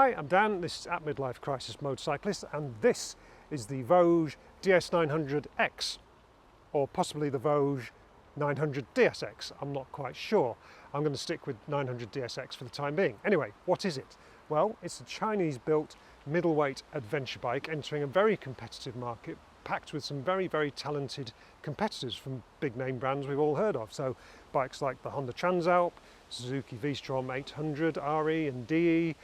Hi, I'm Dan, this is at Midlife Crisis Motorcyclist, and this is the Voge DS900X, or possibly the Voge 900DSX, I'm not quite sure. I'm going to stick with 900DSX for the time being. Anyway, what is it? Well, it's a Chinese-built middleweight adventure bike entering a very competitive market, packed with some very, very talented competitors from big name brands we've all heard of. So bikes like the Honda Transalp, Suzuki V-Strom 800 RE and DE,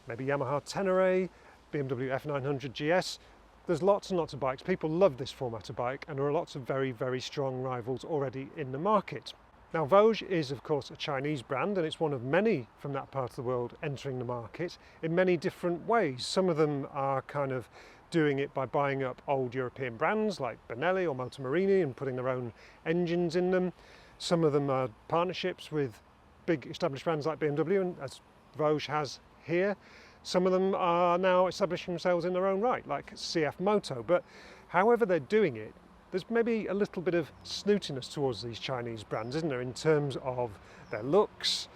maybe Yamaha Tenere, BMW F900 GS. There's lots and lots of bikes. People love this format of bike, and there are lots of very, very strong rivals already in the market. Now, Voge is, of course, a Chinese brand, and it's one of many from that part of the world entering the market in many different ways. Some of them are kind of doing it by buying up old European brands like Benelli or Motomarini and putting their own engines in them. Some of them are partnerships with big established brands like BMW, and as Voge has here. Some of them are now establishing themselves in their own right, like CF Moto. But however they're doing it, there's maybe a little bit of snootiness towards these Chinese brands, isn't there, in terms of their looks,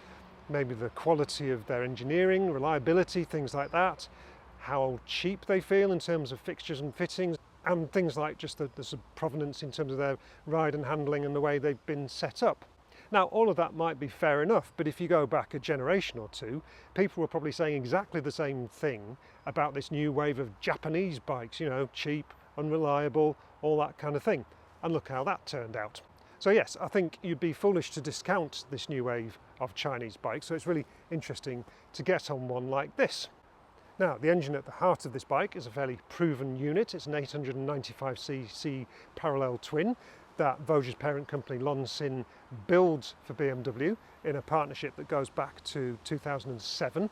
maybe the quality of their engineering, reliability, things like that, how cheap they feel in terms of fixtures and fittings, and things like just the provenance in terms of their ride and handling and the way they've been set up. Now, all of that might be fair enough, but if you go back a generation or two, people were probably saying exactly the same thing about this new wave of Japanese bikes, you know, cheap, unreliable, all that kind of thing. And look how that turned out. So yes, I think you'd be foolish to discount this new wave of Chinese bikes, so it's really interesting to get on one like this. Now, the engine at the heart of this bike is a fairly proven unit. It's an 895cc parallel twin that Voge's parent company Lonsin builds for BMW in a partnership that goes back to 2007.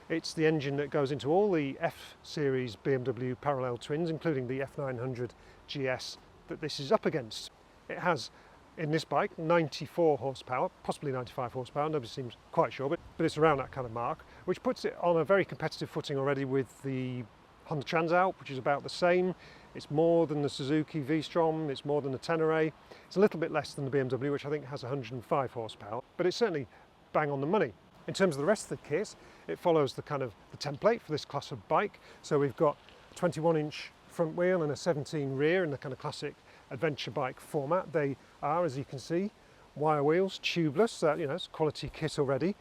It's the engine that goes into all the F-series BMW parallel twins, including the F900 GS that this is up against. It has, in this bike, 94 horsepower, possibly 95 horsepower, nobody seems quite sure, but it's around that kind of mark, which puts it on a very competitive footing already with the Honda Transalp, which is about the same. It's more than the Suzuki V-Strom, it's more than the Tenere. It's a little bit less than the BMW, which I think has 105 horsepower, but it's certainly bang on the money. In terms of the rest of the kit, it follows the template for this class of bike. So we've got a 21-inch front wheel and a 17 rear in the kind of classic adventure bike format. They are, as you can see, wire wheels, tubeless, you know, it's quality kit already.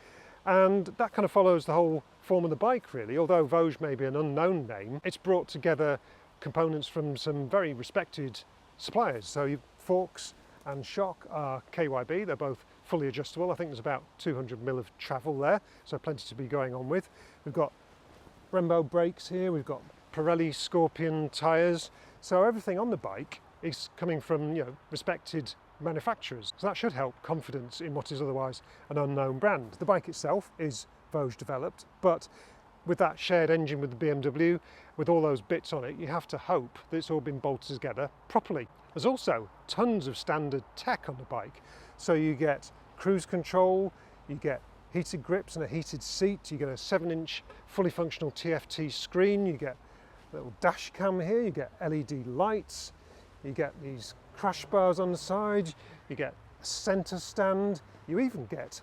And that kind of follows the whole form of the bike, really. Although Voge may be an unknown name, it's brought together components from some very respected suppliers. So forks and shock are KYB, they're both fully adjustable. I think there's about 200mm of travel there, so plenty to be going on with. We've got Brembo brakes here, we've got Pirelli Scorpion tyres, so everything on the bike is coming from, you know, respected manufacturers. So that should help confidence in what is otherwise an unknown brand. The bike itself is Voge developed, but with that shared engine with the BMW, with all those bits on it, you have to hope that it's all been bolted together properly. There's also tons of standard tech on the bike. So you get cruise control, you get heated grips and a heated seat, you get a 7-inch fully functional TFT screen, you get a little dash cam here, you get LED lights, you get these crash bars on the side, you get a centre stand, you even get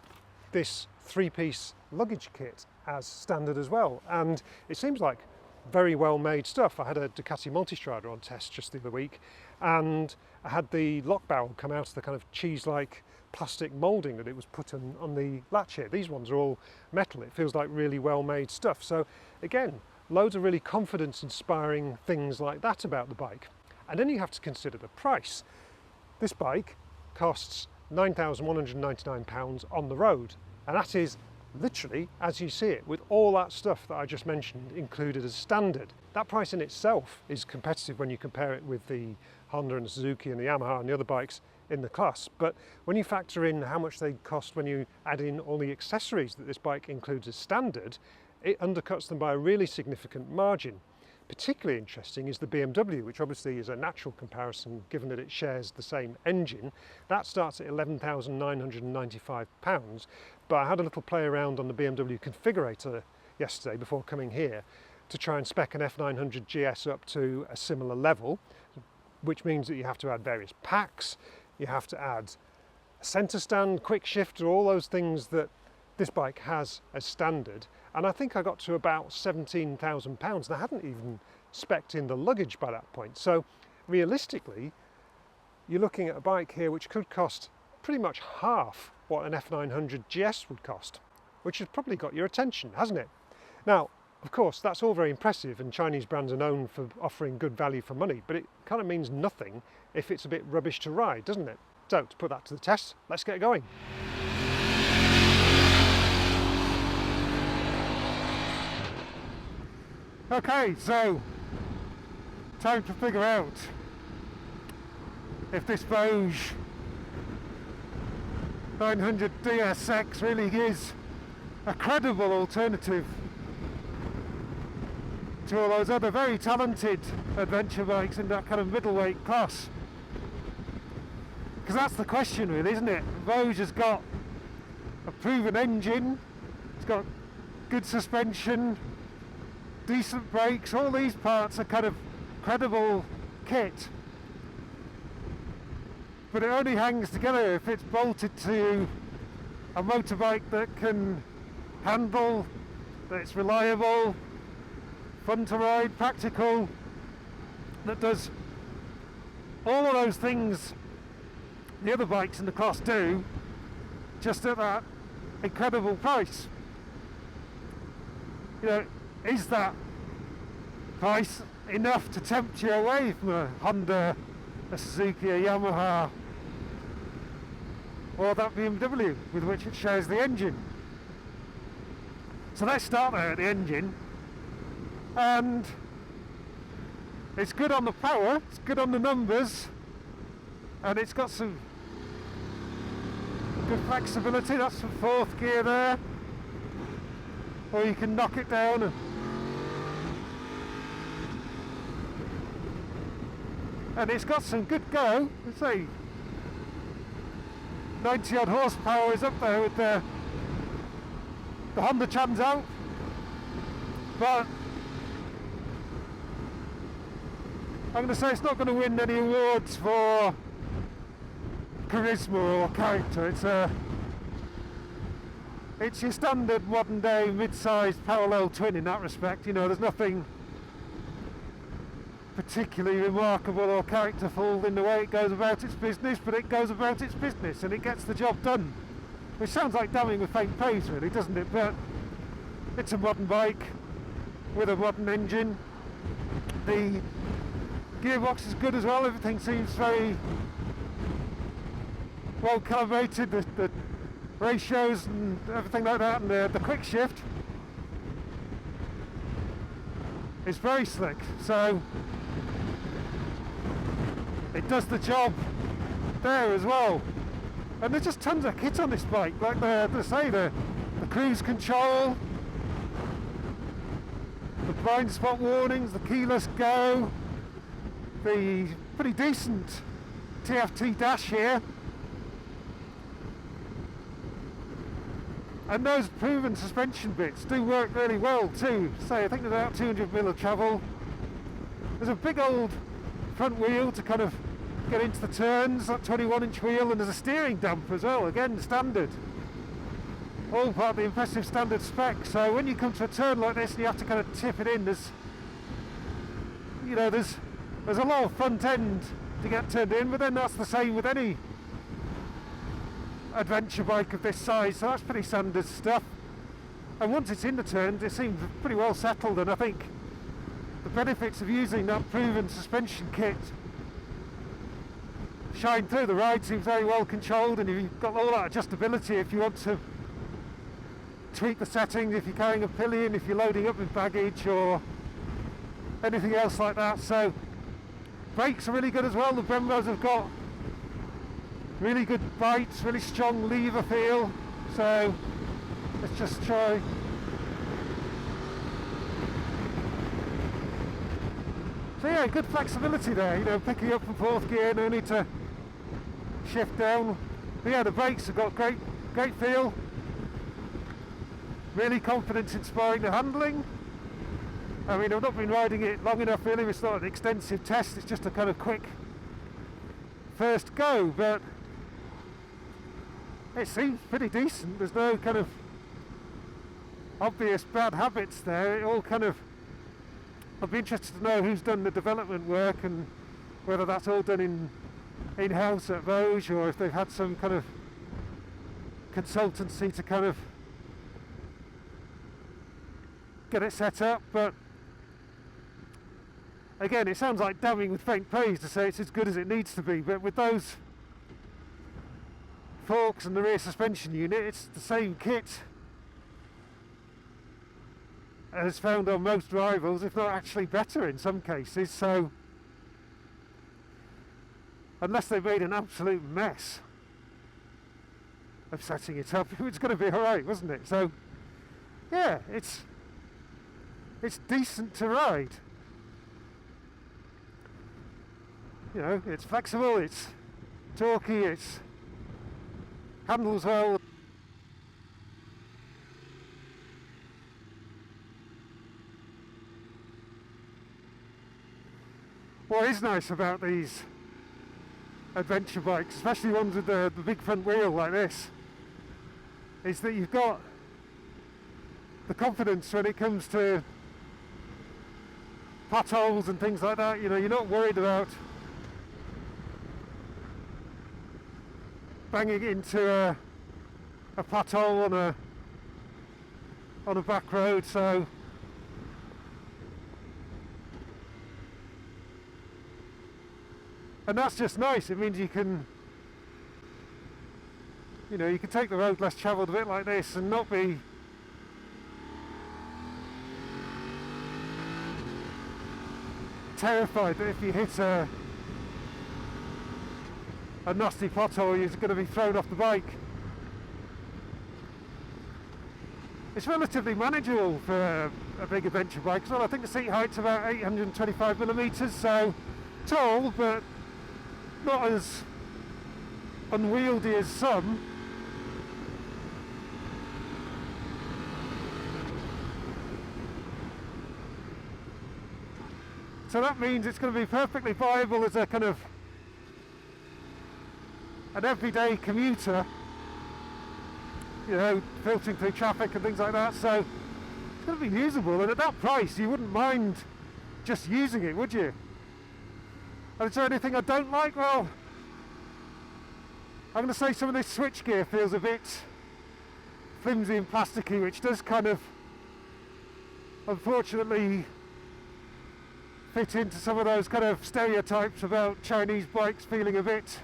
this 3-piece luggage kit as standard as well, and it seems like very well made stuff. I had a Ducati Multistrada on test just the other week, and I had the lock barrel come out of the kind of cheese-like plastic moulding that it was put on the latch here. These ones are all metal. It feels like really well made stuff. So again, loads of really confidence inspiring things like that about the bike. And then you have to consider the price. This bike costs £9,199 on the road, and that is literally as you see it, with all that stuff that I just mentioned included as standard. That price in itself is competitive when you compare it with the Honda and the Suzuki and the Yamaha and the other bikes in the class, but when you factor in how much they cost when you add in all the accessories that this bike includes as standard, it undercuts them by a really significant margin. Particularly interesting is the BMW, which obviously is a natural comparison given that it shares the same engine. That starts at £11,995, but I had a little play around on the BMW configurator yesterday before coming here to try and spec an F900 GS up to a similar level, which means that you have to add various packs, you have to add a centre stand, quick shifter, all those things that this bike has as standard, and I think I got to about £17,000, and I hadn't even spec'd in the luggage by that point. So realistically, you're looking at a bike here which could cost pretty much half what an F900 GS would cost, which has probably got your attention, hasn't it? Now, of course, that's all very impressive, and Chinese brands are known for offering good value for money, but it kind of means nothing if it's a bit rubbish to ride, doesn't it? So, to put that to the test, let's get going. Okay, so time to figure out if this Voge 900 DSX really is a credible alternative to all those other very talented adventure bikes in that kind of middleweight class. Because that's the question really, isn't it? Voge has got a proven engine, it's got good suspension, decent brakes, all these parts are kind of credible kit. But it only hangs together if it's bolted to a motorbike that can handle, that's reliable, fun to ride, practical, that does all of those things the other bikes in the class do, just at that incredible price. You know, is that price enough to tempt you away from a Honda, a Suzuki, a Yamaha, or that BMW with which it shares the engine? So let's start there at the engine. And it's good on the power, it's good on the numbers, and it's got some good flexibility. That's some fourth gear there, or you can knock it down and it's got some good go. Let's say 90 odd horsepower is up there with the Honda Chans out, but I'm going to say it's not going to win any awards for charisma or character. It's your standard modern day mid-sized parallel twin in that respect. You know, there's nothing particularly remarkable or characterful in the way it goes about its business, but it goes about its business and it gets the job done. Which sounds like damning with faint praise really, doesn't it? But it's a modern bike with a modern engine. The gearbox is good as well, everything seems very well calibrated, the ratios and everything like that, and the quick shift is very slick, so it does the job there as well. And there's just tons of kit on this bike, like the cruise control, the blind spot warnings, the keyless go, the pretty decent TFT dash here, and those proven suspension bits do work really well too. So I think there's about 200mm of travel. There's a big old front wheel to kind of get into the turns, that 21-inch wheel, and there's a steering damper as well, again standard. All part of the impressive standard spec. So when you come to a turn like this and you have to kind of tip it in, there's a lot of front end to get turned in, but then that's the same with any adventure bike of this size, so that's pretty standard stuff. And once it's in the turn, it seems pretty well settled, and I think the benefits of using that proven suspension kit shine through. The ride seems very well controlled, and you've got all that adjustability if you want to tweak the settings, if you're carrying a pillion, if you're loading up with baggage or anything else like that. So brakes are really good as well. The Brembos have got really good bites, really strong lever feel. So let's just try. So yeah, good flexibility there, you know, picking up from fourth gear, no need to shift down. But yeah, the brakes have got great feel. Really confidence inspiring the handling. I mean, I've not been riding it long enough really, it's not an extensive test, it's just a kind of quick first go, but it seems pretty decent. There's no kind of obvious bad habits there. It all kind of, I'd be interested to know who's done the development work and whether that's all done in-house at Voge, or if they've had some kind of consultancy to kind of get it set up. But again, it sounds like damning with faint praise to say it's as good as it needs to be, but with those forks and the rear suspension unit, it's the same kit as found on most rivals, if not actually better in some cases. So unless they made an absolute mess of setting it up, it was going to be alright, wasn't it? So yeah, it's decent to ride. You know, it's flexible, it's torquey, it's handles well. What is nice about these adventure bikes, especially ones with the big front wheel like this, is that you've got the confidence when it comes to potholes and things like that. You know, you're not worried about banging into a pothole on a back road. So and that's just nice. It means you can, you know, you can take the road less travelled a bit like this and not be terrified that if you hit a nasty pothole you're going to be thrown off the bike. It's relatively manageable for a big adventure bike as well. I think the seat height's about 825mm, so tall but not as unwieldy as some. So that means it's going to be perfectly viable as a kind of an everyday commuter, you know, filtering through traffic and things like that. So it's going to be usable, and at that price you wouldn't mind just using it, would you? And is there anything I don't like? Well, I'm going to say some of this switchgear feels a bit flimsy and plasticky, which does kind of unfortunately fit into some of those kind of stereotypes about Chinese bikes feeling a bit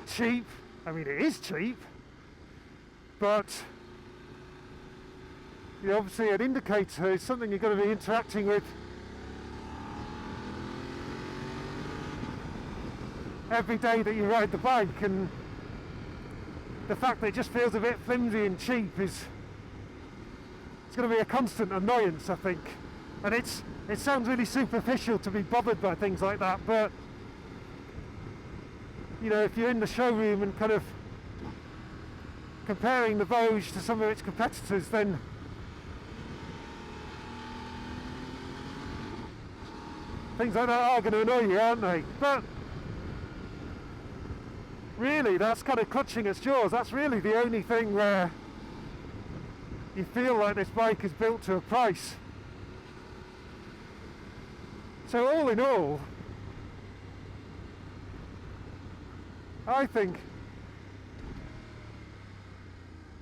cheap. I mean, it is cheap, but you know, obviously an indicator is something you're going to be interacting with every day that you ride the bike, and the fact that it just feels a bit flimsy and cheap it's going to be a constant annoyance, I think. And it sounds really superficial to be bothered by things like that, but you know, if you're in the showroom and kind of comparing the Voge to some of its competitors, then things like that are going to annoy you, aren't they? But really, that's kind of clutching at straws. That's really the only thing where you feel like this bike is built to a price. So all in all, I think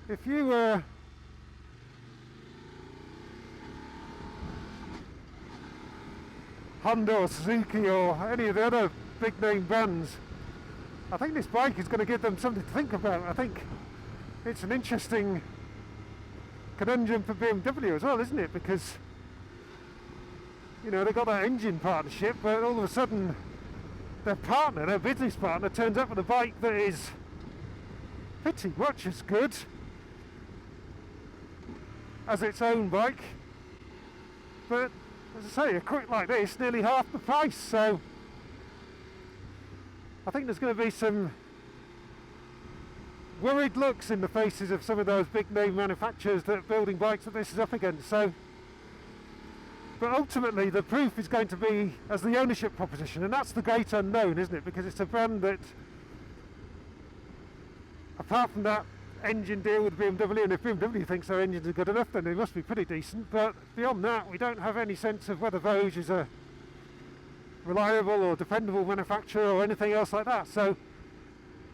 if you were Honda or Suzuki or any of the other big name brands, I think this bike is going to give them something to think about. I think it's an interesting conundrum for BMW as well, isn't it? Because, you know, they've got that engine partnership, but all of a sudden their partner, their business partner, turns up with a bike that is pretty much as good as its own bike, but as I say, a kit like this, nearly half the price. So I think there's going to be some worried looks in the faces of some of those big name manufacturers that are building bikes that this is up against. So, but ultimately the proof is going to be as the ownership proposition, and that's the great unknown, isn't it? Because it's a brand that, apart from that engine deal with BMW, and if BMW thinks their engines are good enough, then they must be pretty decent. But beyond that, we don't have any sense of whether Voge is a reliable or dependable manufacturer or anything else like that. So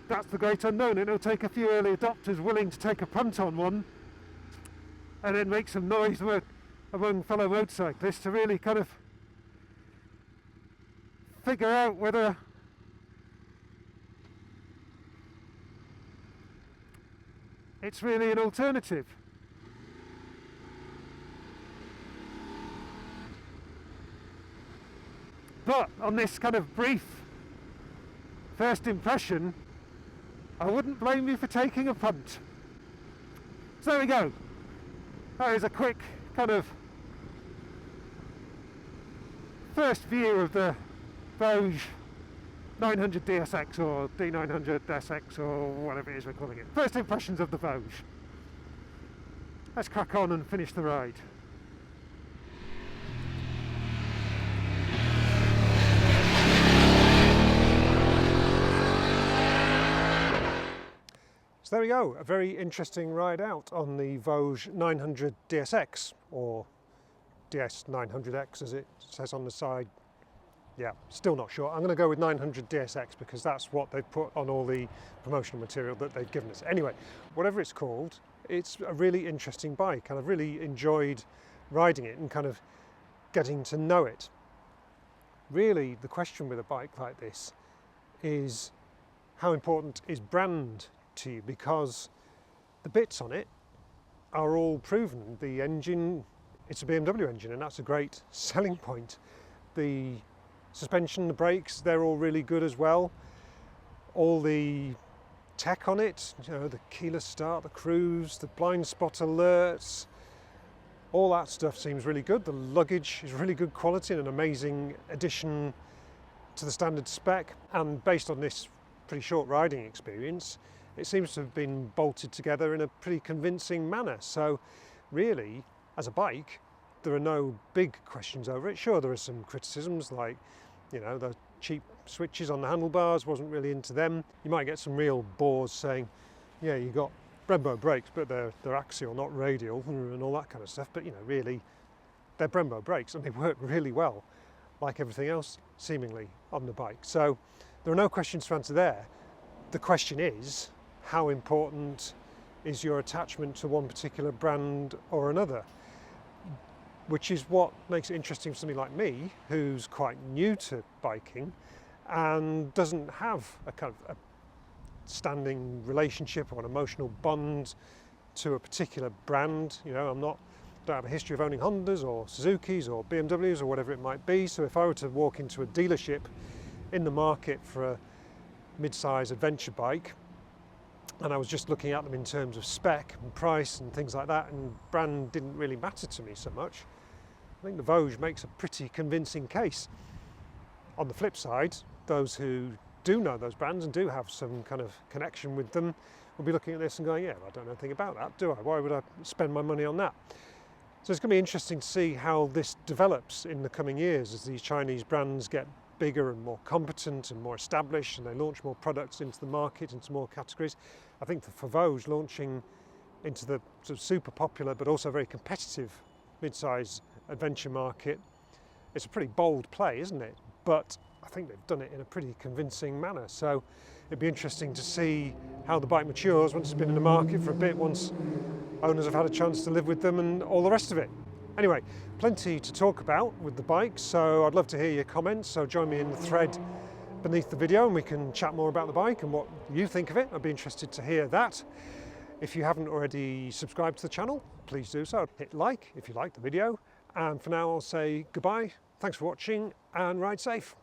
that's the great unknown. It'll take a few early adopters willing to take a punt on one and then make some noise among fellow motorcyclists to really kind of figure out whether it's really an alternative. But on this kind of brief first impression, I wouldn't blame you for taking a punt. So there we go. That is a quick kind of first view of the Voge 900 DSX or D900SX or whatever it is we're calling it. First impressions of the Voge. Let's crack on and finish the ride. So there we go, a very interesting ride out on the Voge 900 DSX, or DS900X as it says on the side. Yeah, still not sure. I'm going to go with 900 DSX because that's what they've put on all the promotional material that they've given us. Anyway, whatever it's called, it's a really interesting bike and I've really enjoyed riding it and kind of getting to know it. Really, the question with a bike like this is how important is brand to you, because the bits on it are all proven. The engine, it's a BMW engine, and that's a great selling point. The suspension, the brakes, they're all really good as well. All the tech on it, you know, the keyless start, the cruise, the blind spot alerts, all that stuff seems really good. The luggage is really good quality and an amazing addition to the standard spec. And based on this pretty short riding experience, it seems to have been bolted together in a pretty convincing manner. So really, as a bike, there are no big questions over it. Sure, there are some criticisms like, you know, the cheap switches on the handlebars, wasn't really into them. You might get some real bores saying, yeah, you got Brembo brakes, but they're axial, not radial, and all that kind of stuff. But, you know, really, they're Brembo brakes and they work really well, like everything else, seemingly, on the bike. So there are no questions to answer there. The question is, how important is your attachment to one particular brand or another? Which is what makes it interesting for somebody like me, who's quite new to biking and doesn't have a kind of a standing relationship or an emotional bond to a particular brand. You know, don't have a history of owning Hondas or Suzukis or BMWs or whatever it might be. So if I were to walk into a dealership in the market for a mid-size adventure bike, and I was just looking at them in terms of spec and price and things like that, and brand didn't really matter to me so much, I think the Voge makes a pretty convincing case. On the flip side, those who do know those brands and do have some kind of connection with them will be looking at this and going, yeah, I don't know anything about that, do I? Why would I spend my money on that? So it's going to be interesting to see how this develops in the coming years as these Chinese brands get bigger and more competent and more established, and they launch more products into the market, into more categories. I think for Voge, launching into the sort of super popular but also very competitive mid-size adventure market, it's a pretty bold play, isn't it? But I think they've done it in a pretty convincing manner. So it'd be interesting to see how the bike matures once it's been in the market for a bit, once owners have had a chance to live with them and all the rest of it. Anyway, plenty to talk about with the bike, so I'd love to hear your comments. So join me in the thread beneath the video and we can chat more about the bike and what you think of it. I'd be interested to hear that. If you haven't already subscribed to the channel, please do so. Hit like if you liked the video. And for now, I'll say goodbye. Thanks for watching and ride safe.